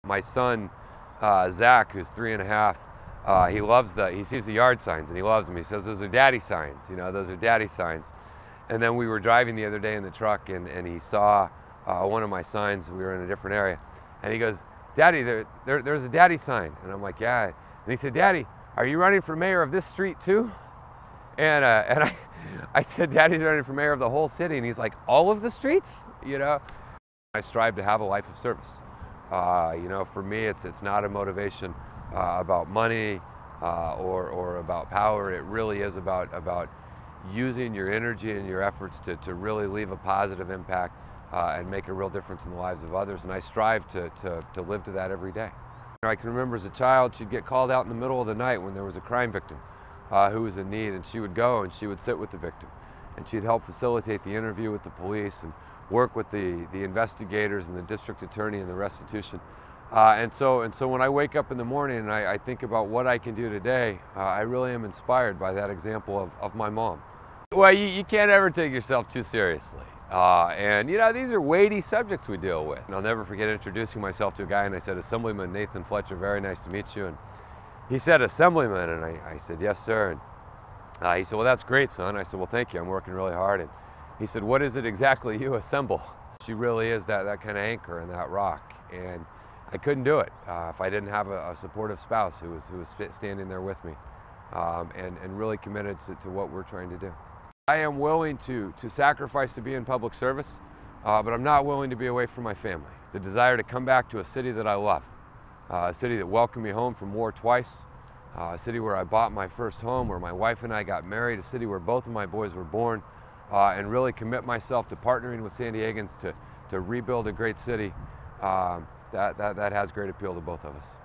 My son, Zach, who's 3.5, he sees the yard signs and he loves them. He says, those are daddy signs, those are daddy signs. And then we were driving the other day in the truck and he saw one of my signs. We were in a different area. And he goes, Daddy, there's a daddy sign. And I'm like, yeah. And he said, Daddy, are you running for mayor of this street too? And I said, Daddy's running for mayor of the whole city. And he's like, all of the streets? I strive to have a life of service. For me, it's not a motivation about money or about power. It really is about using your energy and your efforts to really leave a positive impact and make a real difference in the lives of others. And I strive to live to that every day. I can remember as a child, she'd get called out in the middle of the night when there was a crime victim who was in need, and she would go and she would sit with the victim, and she'd help facilitate the interview with the police and work with the investigators and the district attorney and the restitution. And so when I wake up in the morning and I think about what I can do today, I really am inspired by that example of my mom. Well, you can't ever take yourself too seriously. These are weighty subjects we deal with. And I'll never forget introducing myself to a guy, and I said, Assemblyman Nathan Fletcher, very nice to meet you. And he said, Assemblyman, and I said, yes, sir. And he said, well, that's great, son. I said, well, thank you. I'm working really hard. And he said, what is it exactly you assemble? She really is that kind of anchor and that rock. And I couldn't do it if I didn't have a supportive spouse who was standing there with me and really committed to what we're trying to do. I am willing to sacrifice to be in public service, but I'm not willing to be away from my family. The desire to come back to a city that I love, a city that welcomed me home from war twice, a city where I bought my first home, where my wife and I got married, a city where both of my boys were born, and really commit myself to partnering with San Diegans to rebuild a great city that has great appeal to both of us.